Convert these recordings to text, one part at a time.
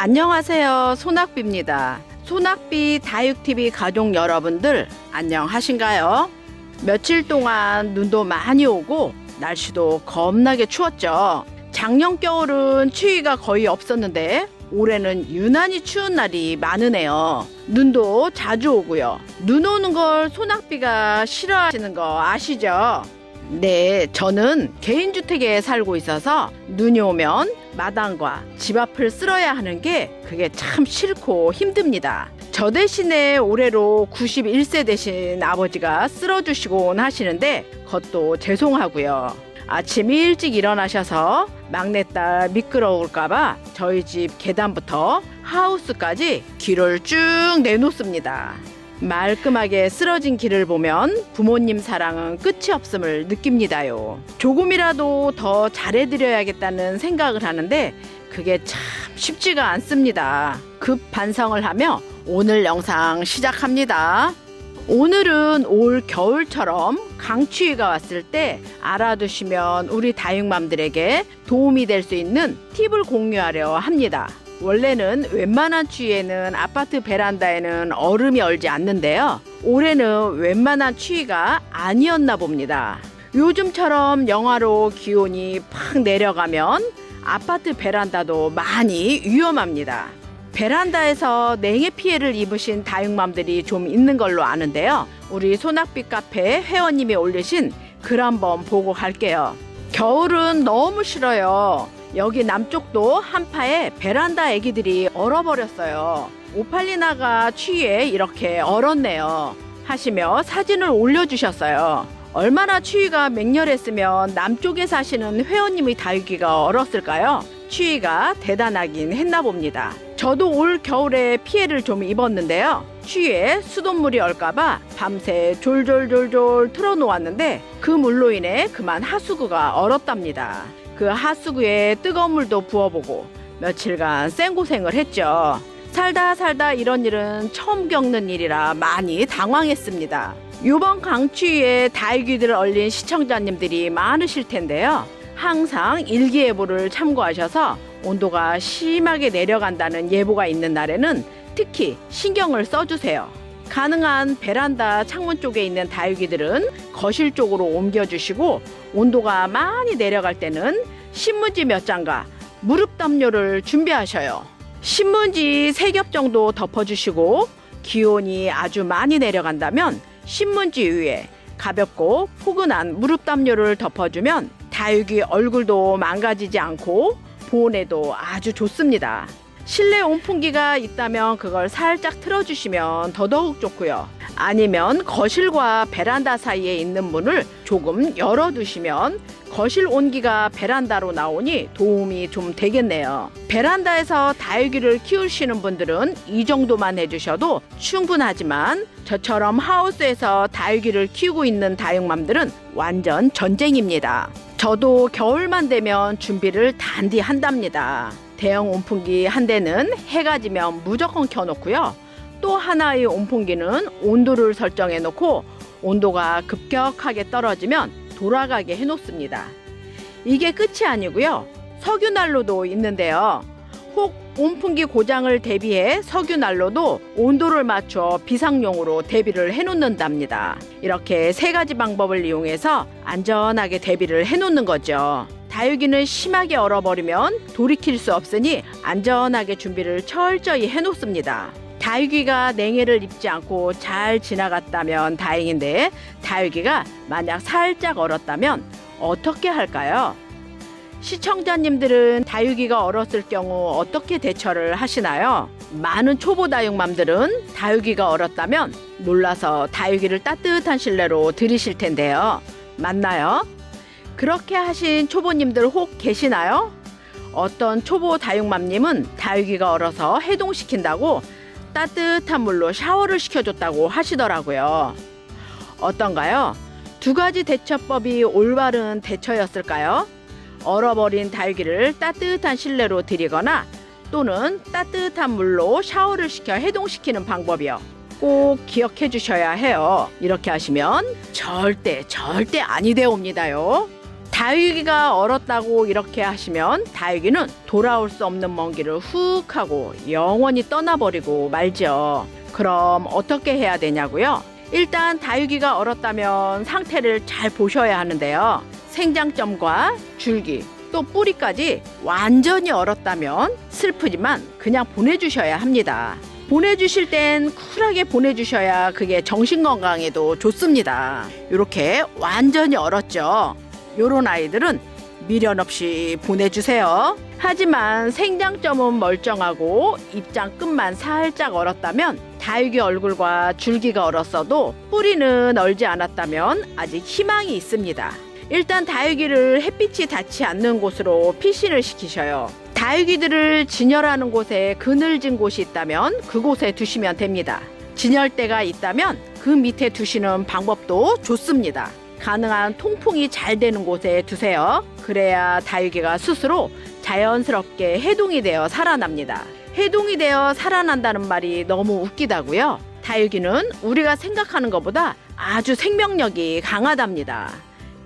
안녕하세요. 소낙비입니다. 소낙비 다육TV 가족 여러분들 안녕하신가요? 며칠 동안 눈도 많이 오고 날씨도 겁나게 추웠죠. 작년 겨울은 추위가 거의 없었는데 올해는 유난히 추운 날이 많으네요. 눈도 자주 오고요. 눈 오는 걸 소낙비가 싫어하시는 거 아시죠? 네, 저는 개인주택에 살고 있어서 눈이 오면 마당과 집 앞을 쓸어야 하는 게 그게 참 싫고 힘듭니다. 저 대신에 올해로 91세 되신 아버지가 쓸어주시곤 하시는데 그것도 죄송하고요. 아침 일찍 일어나셔서 막내딸 미끄러울까봐 저희 집 계단부터 하우스까지 길을 쭉 내놓습니다. 말끔하게 쓰러진 길을 보면 부모님 사랑은 끝이 없음을 느낍니다요. 조금이라도 더 잘해드려야겠다는 생각을 하는데 그게 참 쉽지가 않습니다. 급 반성을 하며 오늘 영상 시작합니다. 오늘은 올 겨울처럼 강추위가 왔을 때 알아두시면 우리 다육맘들에게 도움이 될 수 있는 팁을 공유하려 합니다. 원래는 웬만한 추위에는 아파트 베란다에는 얼음이 얼지 않는데요. 올해는 웬만한 추위가 아니었나 봅니다. 요즘처럼 영하로 기온이 팍 내려가면 아파트 베란다도 많이 위험합니다. 베란다에서 냉해 피해를 입으신 다육맘들이 좀 있는 걸로 아는데요. 우리 소낙비 카페 회원님이 올리신 글 한번 보고 갈게요. 겨울은 너무 싫어요. 여기 남쪽도 한파에 베란다 애기들이 얼어버렸어요. 오팔리나가 추위에 이렇게 얼었네요 하시며 사진을 올려주셨어요. 얼마나 추위가 맹렬했으면 남쪽에 사시는 회원님의 다육이가 얼었을까요? 추위가 대단하긴 했나 봅니다. 저도 올 겨울에 피해를 좀 입었는데요. 추위에 수돗물이 얼까봐 밤새 졸졸졸졸 틀어놓았는데 그 물로 인해 그만 하수구가 얼었답니다. 그 하수구에 뜨거운 물도 부어보고 며칠간 생고생을 했죠. 살다 이런 일은 처음 겪는 일이라 많이 당황했습니다. 이번 강추위에 다육이들을 얼린 시청자님들이 많으실 텐데요. 항상 일기예보를 참고하셔서 온도가 심하게 내려간다는 예보가 있는 날에는 특히 신경을 써주세요. 가능한 베란다 창문 쪽에 있는 다육이들은 거실 쪽으로 옮겨주시고 온도가 많이 내려갈 때는 신문지 몇 장과 무릎 담요를 준비하셔요. 신문지 3겹 정도 덮어주시고 기온이 아주 많이 내려간다면 신문지 위에 가볍고 포근한 무릎 담요를 덮어주면 다육이 얼굴도 망가지지 않고 보온에도 아주 좋습니다. 실내 온풍기가 있다면 그걸 살짝 틀어주시면 더더욱 좋고요. 아니면 거실과 베란다 사이에 있는 문을 조금 열어두시면 거실 온기가 베란다로 나오니 도움이 좀 되겠네요. 베란다에서 다육이를 키우시는 분들은 이 정도만 해주셔도 충분하지만 저처럼 하우스에서 다육이를 키우고 있는 다육맘들은 완전 전쟁입니다. 저도 겨울만 되면 준비를 단디 한답니다. 대형 온풍기 한 대는 해가 지면 무조건 켜놓고요. 또 하나의 온풍기는 온도를 설정해 놓고 온도가 급격하게 떨어지면 돌아가게 해놓습니다. 이게 끝이 아니고요. 석유난로도 있는데요. 혹 온풍기 고장을 대비해 석유난로도 온도를 맞춰 비상용으로 대비를 해놓는답니다. 이렇게 3가지 방법을 이용해서 안전하게 대비를 해놓는 거죠. 다육이는 심하게 얼어버리면 돌이킬 수 없으니 안전하게 준비를 철저히 해놓습니다. 다육이가 냉해를 입지 않고 잘 지나갔다면 다행인데 다육이가 만약 살짝 얼었다면 어떻게 할까요? 시청자님들은 다육이가 얼었을 경우 어떻게 대처를 하시나요? 많은 초보 다육맘들은 다육이가 얼었다면 놀라서 다육이를 따뜻한 실내로 들이실 텐데요. 맞나요? 그렇게 하신 초보님들 혹 계시나요? 어떤 초보 다육맘님은 다육이가 얼어서 해동시킨다고 따뜻한 물로 샤워를 시켜줬다고 하시더라고요. 어떤가요? 2가지 대처법이 올바른 대처였을까요? 얼어버린 다육이를 따뜻한 실내로 들이거나 또는 따뜻한 물로 샤워를 시켜 해동시키는 방법이요. 꼭 기억해 주셔야 해요. 이렇게 하시면 절대 아니 되옵니다요. 다육이가 얼었다고 이렇게 하시면 다육이는 돌아올 수 없는 먼 길을 훅 하고 영원히 떠나버리고 말죠. 그럼 어떻게 해야 되냐고요? 일단 다육이가 얼었다면 상태를 잘 보셔야 하는데요. 생장점과 줄기 또 뿌리까지 완전히 얼었다면 슬프지만 그냥 보내주셔야 합니다. 보내주실 땐 쿨하게 보내주셔야 그게 정신건강에도 좋습니다. 이렇게 완전히 얼었죠. 요런 아이들은 미련 없이 보내주세요. 하지만 생장점은 멀쩡하고 입장 끝만 살짝 얼었다면 다육이 얼굴과 줄기가 얼었어도 뿌리는 얼지 않았다면 아직 희망이 있습니다. 일단 다육이를 햇빛이 닿지 않는 곳으로 피신을 시키셔요. 다육이들을 진열하는 곳에 그늘진 곳이 있다면 그곳에 두시면 됩니다. 진열대가 있다면 그 밑에 두시는 방법도 좋습니다. 가능한 통풍이 잘 되는 곳에 두세요. 그래야 다육이가 스스로 자연스럽게 해동이 되어 살아납니다. 해동이 되어 살아난다는 말이 너무 웃기다고요? 다육이는 우리가 생각하는 것보다 아주 생명력이 강하답니다.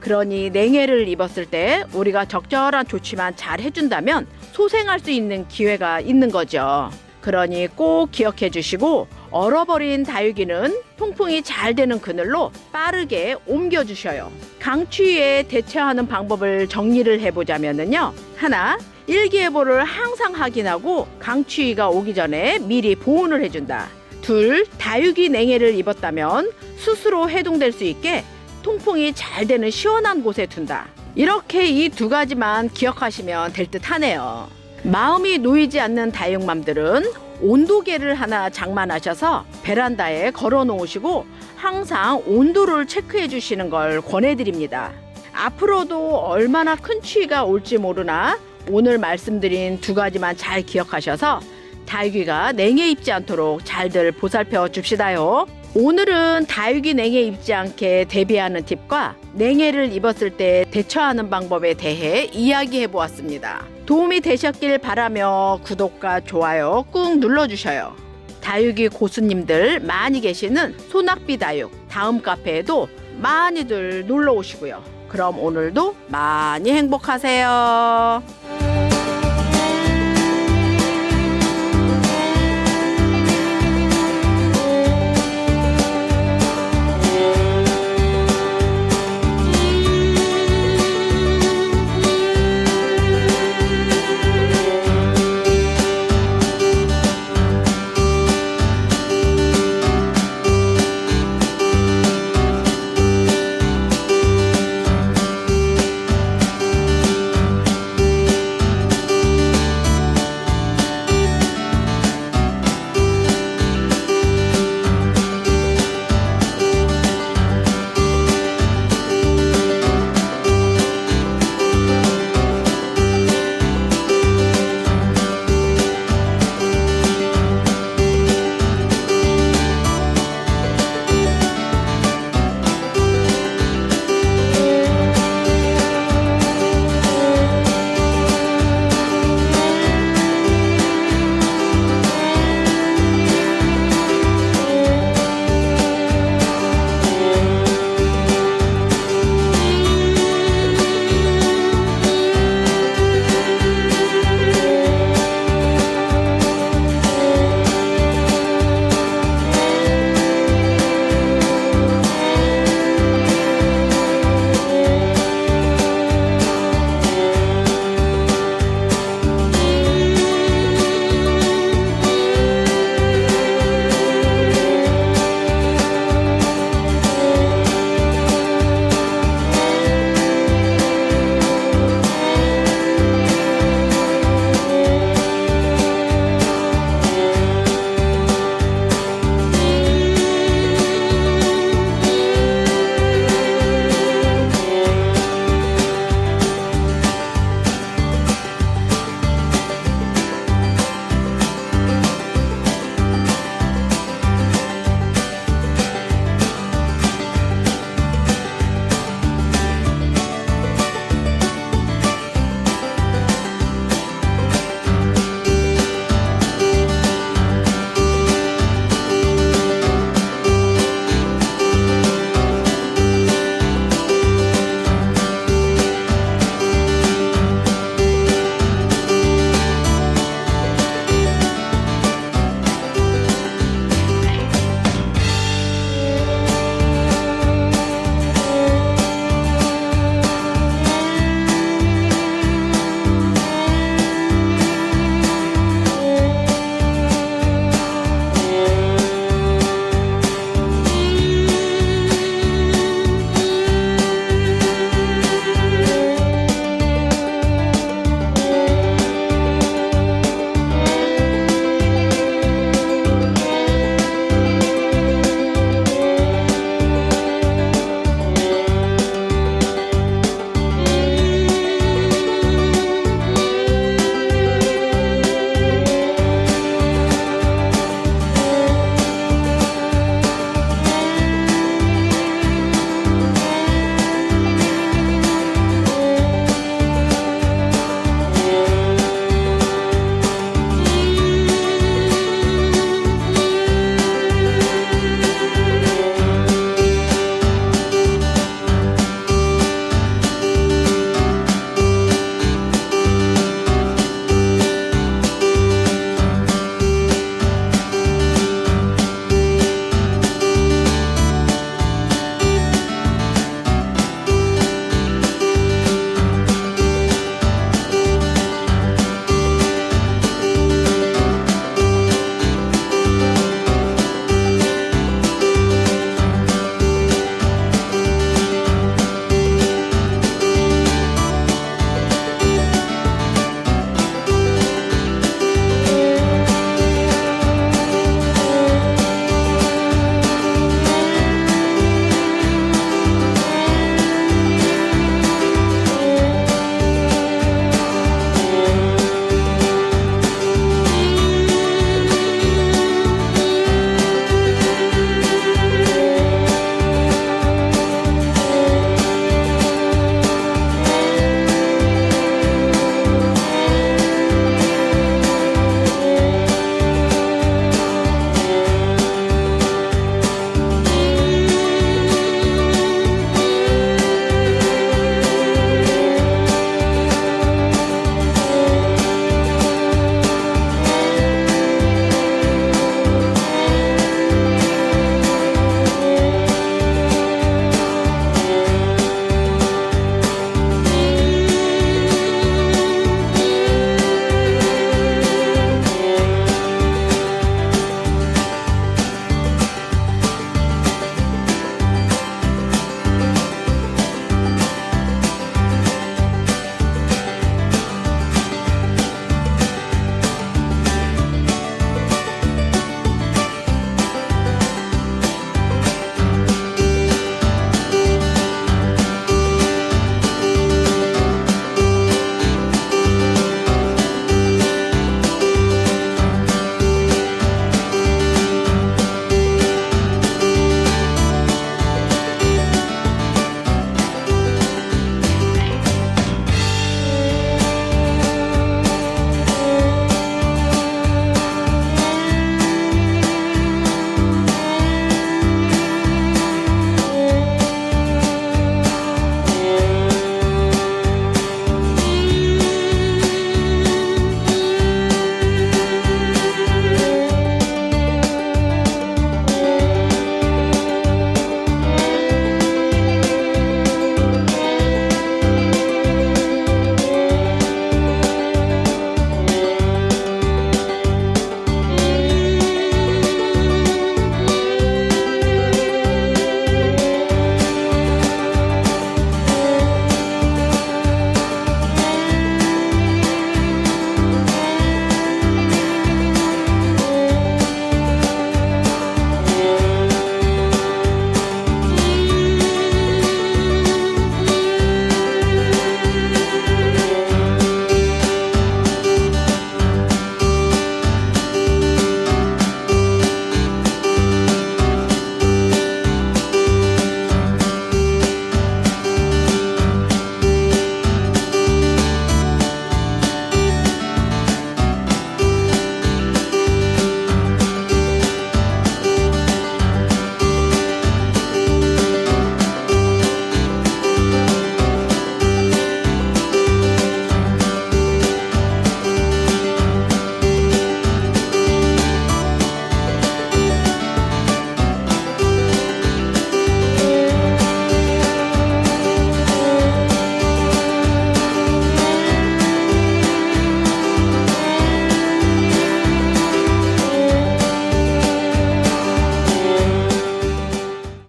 그러니 냉해를 입었을 때 우리가 적절한 조치만 잘 해준다면 소생할 수 있는 기회가 있는 거죠. 그러니 꼭 기억해 주시고 얼어버린 다육이는 통풍이 잘 되는 그늘로 빠르게 옮겨 주셔요. 강추위에 대처하는 방법을 정리를 해보자면요. 하나, 일기예보를 항상 확인하고 강추위가 오기 전에 미리 보온을 해준다. 둘, 다육이 냉해를 입었다면 스스로 해동될 수 있게 통풍이 잘 되는 시원한 곳에 둔다. 이렇게 이 두 가지만 기억하시면 될 듯 하네요. 마음이 놓이지 않는 다육맘들은 온도계를 하나 장만하셔서 베란다에 걸어 놓으시고 항상 온도를 체크해 주시는 걸 권해드립니다. 앞으로도 얼마나 큰 추위가 올지 모르나 오늘 말씀드린 두 가지만 잘 기억하셔서 다육이가 냉해 입지 않도록 잘들 보살펴 줍시다요. 오늘은 다육이 냉해 입지 않게 대비하는 팁과 냉해를 입었을 때 대처하는 방법에 대해 이야기해 보았습니다. 도움이 되셨길 바라며 구독과 좋아요 꾹 눌러주셔요. 다육이 고수님들 많이 계시는 소낙비 다육 다음 카페에도 많이들 놀러 오시고요. 그럼 오늘도 많이 행복하세요.